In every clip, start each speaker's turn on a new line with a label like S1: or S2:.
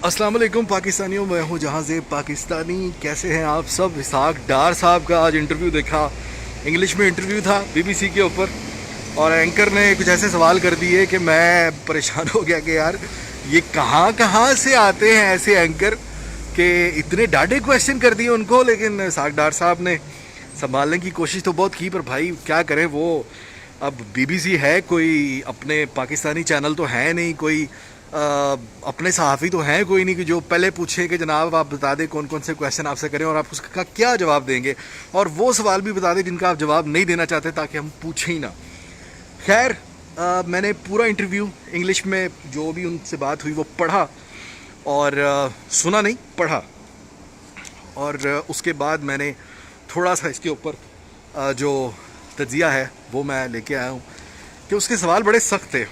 S1: अस्सलाम वालेकुम पाकिस्तानियों, मैं हूँ जहाँ से पाकिस्तानी। कैसे हैं आप सब? इसहाक डार साहब का आज इंटरव्यू देखा, इंग्लिश में इंटरव्यू था बीबीसी के ऊपर, और एंकर ने कुछ ऐसे सवाल कर दिए कि मैं परेशान हो गया कि यार ये कहाँ कहाँ से आते हैं ऐसे एंकर कि इतने डाढ़े क्वेश्चन कर दिए उनको। लेकिन इसहाक डार साहब ने संभालने की कोशिश तो बहुत की, पर भाई क्या करें, वो अब बीबीसी है, कोई अपने पाकिस्तानी चैनल तो है नहीं, कोई अपने सहाफ़ी तो हैं कोई नहीं कि जो पहले पूछे कि जनाब आप बता दें कौन कौन से क्वेश्चन आपसे करें और आप उसका क्या जवाब देंगे, और वो सवाल भी बता दें जिनका आप जवाब नहीं देना चाहते ताकि हम पूछें ही ना। खैर, मैंने पूरा इंटरव्यू इंग्लिश में जो भी उनसे बात हुई वो पढ़ा, और सुना नहीं, पढ़ा, और उसके बाद मैंने थोड़ा सा इसके ऊपर जो तज्जिया है वो मैं लेके आया हूँ कि उसके सवाल बड़े सख्त थे।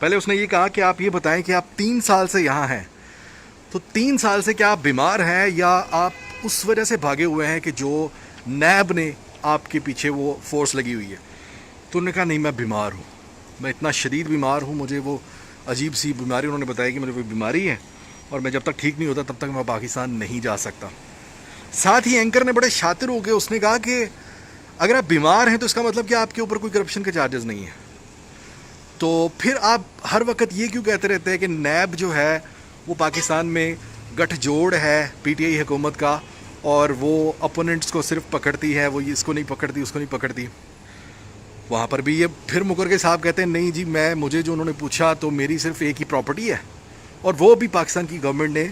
S1: पहले उसने ये कहा कि आप ये बताएं कि आप 3 साल से यहाँ हैं, तो 3 साल से क्या आप बीमार हैं या आप उस वजह से भागे हुए हैं कि जो नैब ने आपके पीछे वो फोर्स लगी हुई है? तो उन्होंने कहा नहीं, मैं बीमार हूँ, मैं इतना शदीद बीमार हूँ, मुझे वो अजीब सी बीमारी उन्होंने बताया कि मुझे वो बीमारी है और मैं जब तक ठीक नहीं होता तब तक मैं पाकिस्तान नहीं जा सकता। साथ ही एंकर ने बड़े शातिर हो गए, उसने कहा कि अगर आप बीमार हैं तो इसका मतलब कि आपके ऊपर कोई करप्शन के चार्जेस नहीं है, तो फिर आप हर वक्त ये क्यों कहते रहते हैं कि नैब जो है वो पाकिस्तान में गठजोड़ है पीटीआई हुकूमत का और वो अपोनेंट्स को सिर्फ पकड़ती है, वो इसको नहीं पकड़ती उसको नहीं पकड़ती। वहाँ पर भी ये फिर मुकर के साहब कहते हैं नहीं जी, मुझे जो उन्होंने पूछा तो मेरी सिर्फ एक ही प्रॉपर्टी है और वो भी पाकिस्तान की गवर्नमेंट ने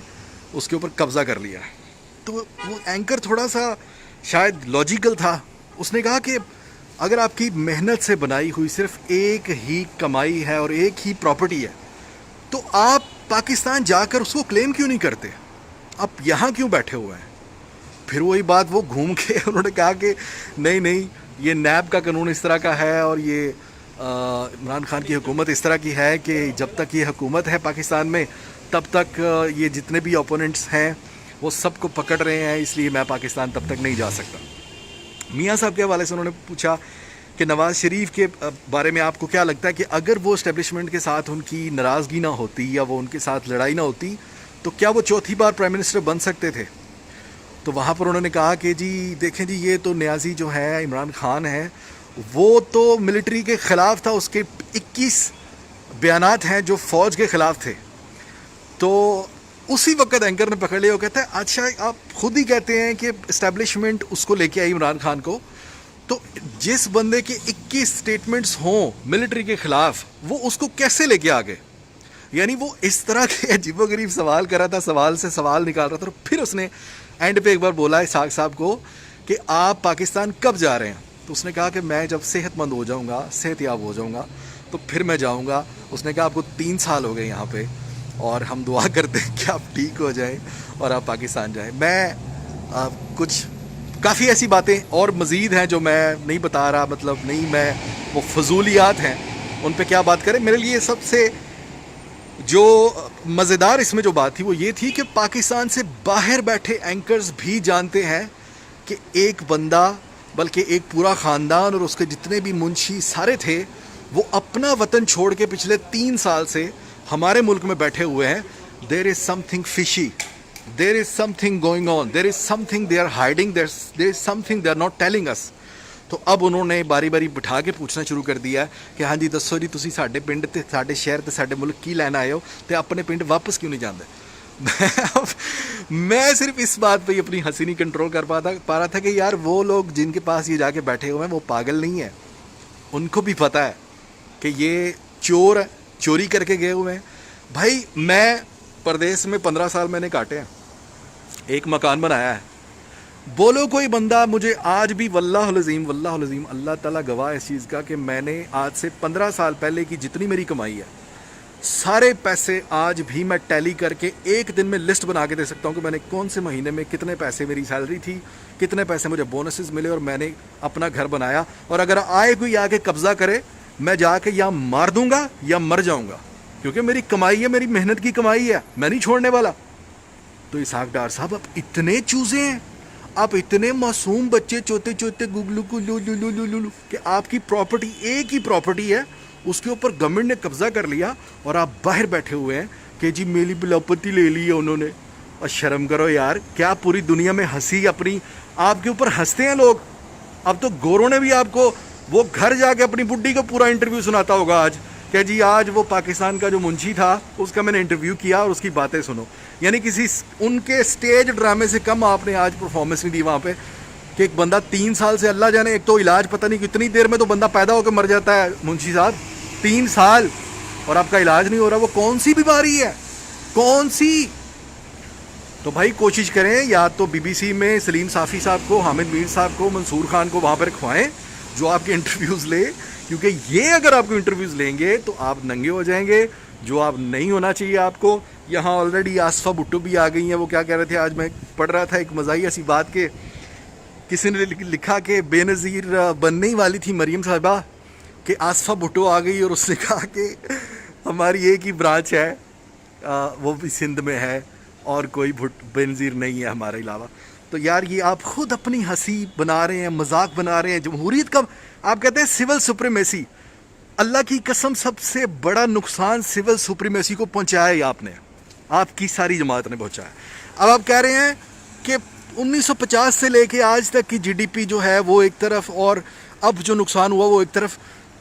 S1: उसके ऊपर कब्ज़ा कर लिया है। तो वो एंकर थोड़ा सा शायद लॉजिकल था। उसने कहा कि अगर आपकी मेहनत से बनाई हुई सिर्फ एक ही कमाई है और एक ही प्रॉपर्टी है तो आप पाकिस्तान जाकर उसको क्लेम क्यों नहीं करते? आप यहाँ क्यों बैठे हुए हैं? फिर वही बात वो घूम के उन्होंने कहा कि नहीं नहीं, ये नैब का कानून इस तरह का है और ये इमरान खान की हुकूमत इस तरह की है कि जब तक ये हुकूमत है पाकिस्तान में तब तक ये जितने भी ओपोनेंट्स हैं वो सबको पकड़ रहे हैं, इसलिए मैं पाकिस्तान तब तक नहीं जा सकता। मियाँ साहब के हवाले से उन्होंने पूछा कि नवाज़ शरीफ के बारे में आपको क्या लगता है कि अगर वो इस्टेब्लिशमेंट के साथ उनकी नाराज़गी ना होती या वो उनके साथ लड़ाई ना होती तो क्या वो चौथी बार प्राइम मिनिस्टर बन सकते थे? तो वहाँ पर उन्होंने कहा कि जी देखें जी, ये तो न्याजी जो है इमरान खान है वो तो मिलिट्री के ख़िलाफ़ था, उसके 21 बयानात हैं जो फ़ौज के ख़िलाफ़ थे। तो उसी वक्त एंकर ने पकड़ लिया, वो कहता है अच्छा आप खुद ही कहते हैं कि इस्टेब्लिशमेंट उसको लेके आई इमरान खान को, तो जिस बंदे के 21 स्टेटमेंट्स हों मिलिट्री के ख़िलाफ़ वो उसको कैसे लेके आ गए? यानी वो इस तरह के अजीबोगरीब सवाल कर रहा था, सवाल से सवाल निकाल रहा था। और फिर उसने एंड पे एक बार बोला इसहाक साहब को कि आप पाकिस्तान कब जा रहे हैं? तो उसने कहा कि मैं जब सेहतमंद हो जाऊँगा, सेहतयाब हो जाऊँगा तो फिर मैं जाऊँगा। उसने कहा आपको 3 साल हो गए यहाँ पे और हम दुआ करते हैं कि आप ठीक हो जाएं और आप पाकिस्तान जाएं। मैं कुछ काफ़ी ऐसी बातें और मज़ीद हैं जो मैं नहीं बता रहा, मतलब नहीं, मैं वो फजूलियात हैं उन पे क्या बात करें। मेरे लिए सबसे जो मज़ेदार इसमें जो बात थी वो ये थी कि पाकिस्तान से बाहर बैठे एंकर्स भी जानते हैं कि एक बंदा, बल्कि एक पूरा ख़ानदान और उसके जितने भी मुंशी सारे थे, वो अपना वतन छोड़ के पिछले 3 साल से हमारे मुल्क में बैठे हुए हैं। There is something fishy, there is something going on, there is something they are hiding, there is something they are not telling us. तो अब उन्होंने बारी बारी बिठा के पूछना शुरू कर दिया कि हाँ जी दसो जी, तुसी साडे पिंड ते साडे शहर ते साडे मुल्क की लैन आए हो ते अपने पिंड वापस क्यों नहीं जाते? मैं सिर्फ इस बात पे अपनी हंसी नहीं कंट्रोल कर पा रहा था कि यार वो लोग जिनके पास ये जाके बैठे हुए हैं वो पागल नहीं है, उनको भी पता है कि ये चोर है, चोरी करके गए हुए हैं। भाई मैं परदेश में 15 साल मैंने काटे हैं, एक मकान बनाया है। बोलो कोई बंदा मुझे आज भी, वल्लाह लज़ीम अल्लाह ताला गवाह इस चीज़ का कि मैंने आज से 15 साल पहले की जितनी मेरी कमाई है सारे पैसे आज भी मैं टैली करके एक दिन में लिस्ट बना के दे सकता हूँ कि मैंने कौन से महीने में कितने पैसे मेरी सैलरी थी, कितने पैसे मुझे बोनसेस मिले और मैंने अपना घर बनाया। और अगर आए कोई आके कब्ज़ा करे, मैं जाके या मार दूंगा या मर जाऊंगा, क्योंकि मेरी कमाई है, मेरी मेहनत की कमाई है, मैं नहीं छोड़ने वाला। तो इसहाक डार साहब, आप इतने चूजे हैं, आप इतने मासूम बच्चे, चोते चोते गुगलू गुलू कि आपकी प्रॉपर्टी एक ही प्रॉपर्टी है, उसके ऊपर गवर्नमेंट ने कब्जा कर लिया और आप बाहर बैठे हुए हैं کہ جی میری بلاپتی لے لی ہے انہوں نے. اور شرم کرو یار, کیا پوری دنیا میں ہنسی اپنی آپ کے اوپر ہنستے ہیں لوگ. اب تو گوروں نے بھی آپ کو, وہ گھر جا کے اپنی بڈی کو پورا انٹرویو سناتا ہوگا آج کہ جی آج وہ پاکستان کا جو منشی تھا اس کا میں نے انٹرویو کیا اور اس کی باتیں سنو. یعنی کسی ان کے اسٹیج ڈرامے سے کم آپ نے آج پرفارمنس نہیں دی وہاں پہ, کہ ایک بندہ 3 سال سے, اللہ جانے, ایک تو علاج پتہ نہیں کتنی دیر میں تو بندہ پیدا ہو کے مر جاتا ہے منشی صاحب, 3 سال اور آپ کا علاج نہیں ہو رہا. وہ کون سی بیماری ہے, کون سی؟ تو بھائی کوشش کریں, یا تو بی بی سی میں سلیم صافی صاحب کو, حامد میر صاحب کو, منصور خان کو وہاں پر رکھوائیں جو آپ کے انٹرویوز لے, کیونکہ یہ اگر آپ کو انٹرویوز لیں گے تو آپ ننگے ہو جائیں گے, جو آپ نہیں ہونا چاہیے آپ کو. یہاں آلریڈی آصفہ بھٹو بھی آ گئی ہیں. وہ کیا کہہ رہے تھے, آج میں پڑھ رہا تھا ایک مزاحیہ سی بات, کہ کسی نے لکھا کہ بے نظیر بننے ہی والی تھی مریم صاحبہ, کہ آصفہ بھٹو آ گئی اور اس نے کہا کہ ہماری ایک ہی برانچ ہے, وہ بھی سندھ میں ہے, اور کوئی بے نظیر نہیں ہے ہمارے علاوہ. تو یار یہ آپ خود اپنی ہنسی بنا رہے ہیں, مذاق بنا رہے ہیں. جمہوریت کا آپ کہتے ہیں سول سپریمیسی, اللہ کی قسم سب سے بڑا نقصان سول سپریمیسی کو پہنچایا ہی آپ نے, آپ کی ساری جماعت نے پہنچایا. اب آپ کہہ رہے ہیں کہ 1950 سے لے کے آج تک کی جی ڈی پی جو ہے وہ ایک طرف, اور اب جو نقصان ہوا وہ ایک طرف.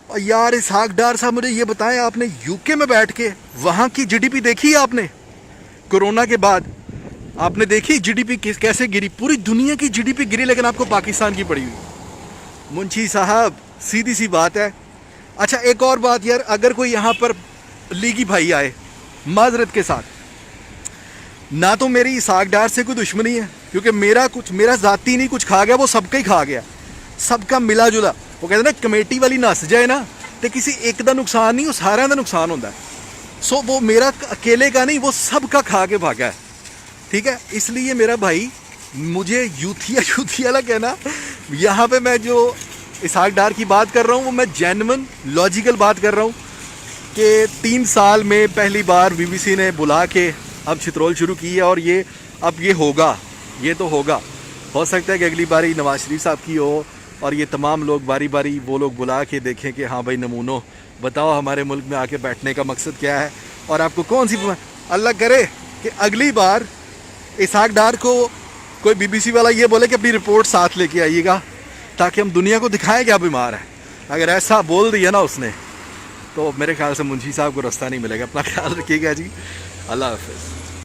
S1: یار اسحاق ڈار صاحب مجھے یہ بتائیں, آپ نے یو کے میں بیٹھ کے وہاں کی جی ڈی پی دیکھی ہے آپ نے؟ کورونا کے بعد آپ نے دیکھی جی ڈی پی کیسے گری؟ پوری دنیا کی جی ڈی پی گری, لیکن آپ کو پاکستان کی پڑی ہوئی. منشی صاحب سیدھی سی بات ہے. اچھا ایک اور بات یار, اگر کوئی یہاں پر لیگی بھائی آئے, معذرت کے ساتھ, نہ تو میری اسحاق ڈار سے کوئی دشمنی ہے, کیونکہ میرا ذاتی نہیں کچھ کھا گیا, وہ سب کا ہی کھا گیا, سب کا ملا جلا. وہ کہتے ہیں نا کمیٹی والی نس جائے نا, تو کسی ایک دا نقصان نہیں, وہ سارا دا نقصان ہوتا ہے. سو وہ میرا اکیلے کا نہیں, وہ سب کا کھا کے بھاگا ہے. ٹھیک ہے, اس لیے میرا بھائی مجھے یوتھیا نہ کہنا. یہاں پہ میں جو اسحاق ڈار کی بات کر رہا ہوں وہ میں جینون لاجیکل بات کر رہا ہوں, کہ 3 سال میں پہلی بار بی بی سی نے بلا کے اب چترول شروع کی ہے, اور یہ ہوگا, یہ تو ہوگا. ہو سکتا ہے کہ اگلی باری نواز شریف صاحب کی ہو, اور یہ تمام لوگ باری باری وہ لوگ بلا کے دیکھیں کہ ہاں بھائی نمونو بتاؤ ہمارے ملک میں آ کے بیٹھنے کا مقصد کیا ہے, اور آپ کو کون سی. اللہ کرے کہ اگلی بار اسحاق ڈار کو کوئی بی بی سی والا یہ بولے کہ اپنی رپورٹ ساتھ لے کے آئیے گا, تاکہ ہم دنیا کو دکھائیں کیا بیمار ہے. اگر ایسا بول دیا نا اس نے, تو میرے خیال سے منشی صاحب کو رستہ نہیں ملے گا. اپنا خیال رکھیے گا جی, اللہ حافظ.